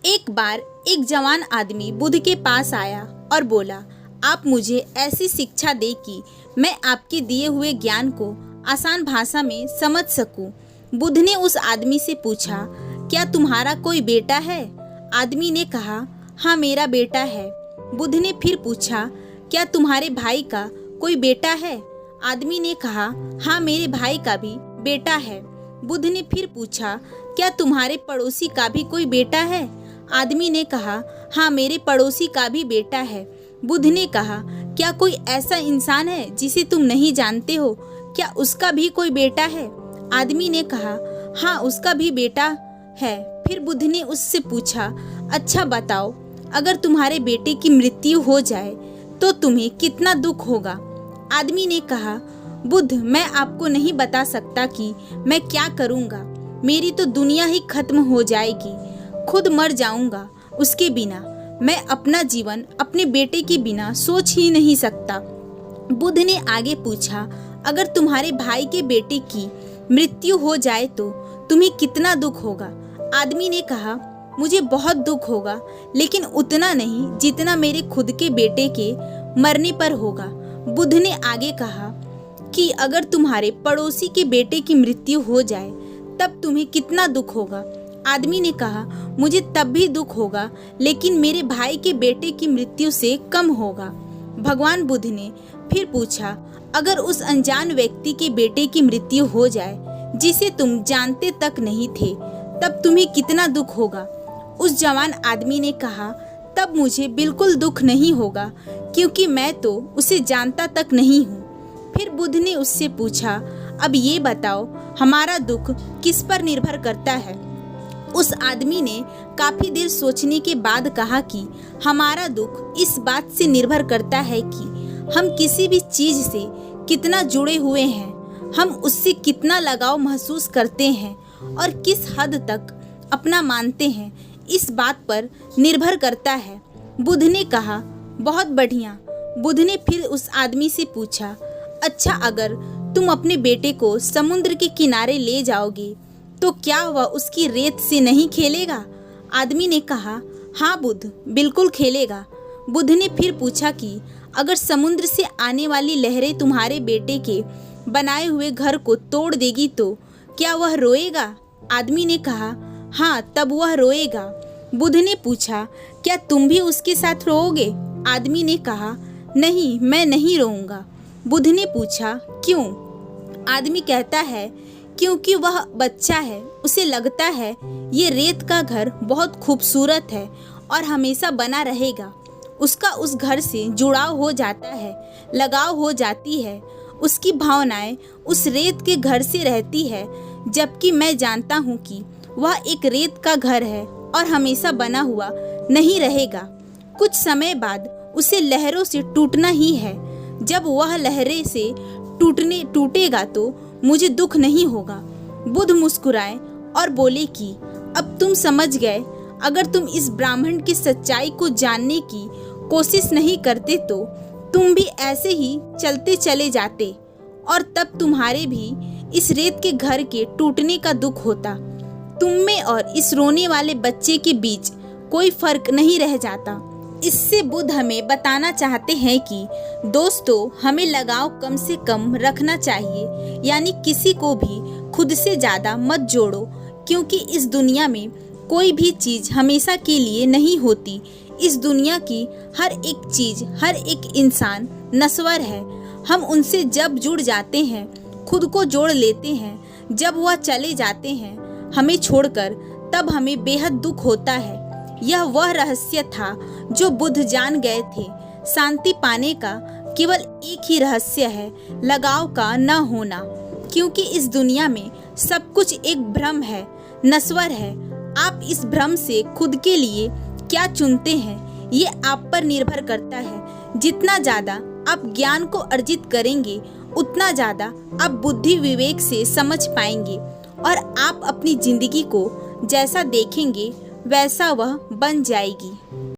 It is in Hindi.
एक बार एक जवान आदमी बुद्ध के पास आया और बोला, आप मुझे ऐसी शिक्षा दे कि मैं आपके दिए हुए ज्ञान को आसान भाषा में समझ सकूं। बुद्ध ने उस आदमी से पूछा, क्या तुम्हारा कोई बेटा है? आदमी ने कहा, हाँ मेरा बेटा है। बुद्ध ने फिर पूछा, क्या तुम्हारे भाई का कोई बेटा है? आदमी ने कहा, हाँ मेरे भाई का भी बेटा है। बुद्ध ने फिर पूछा, क्या तुम्हारे पड़ोसी का भी कोई बेटा है? आदमी ने कहा, हाँ मेरे पड़ोसी का भी बेटा है। बुद्ध ने कहा, क्या कोई ऐसा इंसान है जिसे तुम नहीं जानते हो? क्या उसका भी कोई बेटा है? आदमी ने कहा, हाँ उसका भी बेटा है। फिर बुद्ध ने उससे पूछा, अच्छा बताओ, अगर तुम्हारे बेटे की मृत्यु हो जाए तो तुम्हें कितना दुख होगा? आदमी ने कहा, बुद्ध मैं आपको नहीं बता सकता कि मैं क्या करूँगा। मेरी तो दुनिया ही खत्म हो जाएगी, खुद मर जाऊंगा उसके बिना। मैं अपना जीवन अपने बेटे के बिना सोच ही नहीं सकता। बुद्ध ने आगे पूछा, अगर तुम्हारे भाई के बेटे की मृत्यु हो जाए तो तुम्हें कितना दुख होगा? आदमी ने कहा, मुझे बहुत दुख होगा, लेकिन उतना नहीं जितना मेरे खुद के बेटे के मरने पर होगा। बुद्ध ने आगे कहा कि अगर तुम्हारे पड़ोसी के बेटे की मृत्यु हो जाए तब तुम्हें कितना दुख होगा? आदमी ने कहा, मुझे तब भी दुख होगा, लेकिन मेरे भाई के बेटे की मृत्यु से कम होगा। भगवान बुद्ध ने फिर पूछा, अगर उस अनजान व्यक्ति के बेटे की मृत्यु हो जाए जिसे तुम जानते तक नहीं थे, तब तुम्हें कितना दुख होगा? उस जवान आदमी ने कहा, तब मुझे बिल्कुल दुख नहीं होगा, क्योंकि मैं तो उसे जानता तक नहीं हूँ। फिर बुद्ध ने उससे पूछा, अब ये बताओ, हमारा दुख किस पर निर्भर करता है? उस आदमी ने काफी देर सोचने के बाद कहा कि हमारा दुख इस बात से निर्भर करता है कि हम किसी भी चीज से कितना जुड़े हुए हैं, हम उससे कितना लगाव महसूस करते हैं और किस हद तक अपना मानते हैं, इस बात पर निर्भर करता है। बुद्ध ने कहा, बहुत बढ़िया। बुद्ध ने फिर उस आदमी से पूछा, अच्छा अगर तुम अपने बेटे को समुद्र के किनारे ले जाओगे तो क्या वह उसकी रेत से नहीं खेलेगा? आदमी ने कहा, हाँ बुद्ध, बिल्कुल खेलेगा। बुद्ध ने फिर पूछा कि अगर समुद्र से आने वाली लहरें तुम्हारे बेटे के बनाए हुए घर को तोड़ देगी तो क्या वह रोएगा? आदमी ने कहा, हाँ तब वह रोएगा। बुद्ध ने पूछा, क्या तुम भी उसके साथ रोओगे? आदमी ने कहा, नहीं मैं नहीं रोऊंगा। बुद्ध ने पूछा, क्यों? आदमी कहता है, क्योंकि वह बच्चा है, उसे लगता है ये रेत का घर बहुत खूबसूरत है और हमेशा बना रहेगा। उसका उस घर से जुड़ाव हो जाता है, लगाव हो जाती है, उसकी भावनाएं उस रेत के घर से रहती है, जबकि मैं जानता हूँ कि वह एक रेत का घर है और हमेशा बना हुआ नहीं रहेगा। कुछ समय बाद उसे लहरों से टूटना ही है। जब वह लहरें से टूटेगा तो मुझे दुख नहीं होगा। बुद्ध मुस्कुराए और बोले कि अब तुम समझ गए, अगर तुम इस ब्राह्मण की सच्चाई को जानने की कोशिश नहीं करते तो तुम भी ऐसे ही चलते चले जाते और तब तुम्हारे भी इस रेत के घर के टूटने का दुख होता। तुम में और इस रोने वाले बच्चे के बीच कोई फर्क नहीं रह जाता। इससे बुद्ध हमें बताना चाहते हैं कि दोस्तों, हमें लगाव कम से कम रखना चाहिए, यानी किसी को भी खुद से ज़्यादा मत जोड़ो, क्योंकि इस दुनिया में कोई भी चीज़ हमेशा के लिए नहीं होती। इस दुनिया की हर एक चीज़, हर एक इंसान नश्वर है। हम उनसे जब जुड़ जाते हैं, खुद को जोड़ लेते हैं, जब वह चले जाते हैं हमें छोड़कर, तब हमें बेहद दुख होता है। यह वह रहस्य था जो बुद्ध जान गए थे। शांति पाने का केवल एक ही रहस्य है, लगाव का न होना, क्योंकि इस दुनिया में सब कुछ एक भ्रम है, नश्वर है। आप इस भ्रम से खुद के लिए क्या चुनते हैं, ये आप पर निर्भर करता है। जितना ज़्यादा आप ज्ञान को अर्जित करेंगे, उतना ज़्यादा आप बुद्धि विवेक से समझ पाएंगे और आप अपनी जिंदगी को जैसा देखेंगे वैसा वह बन जाएगी।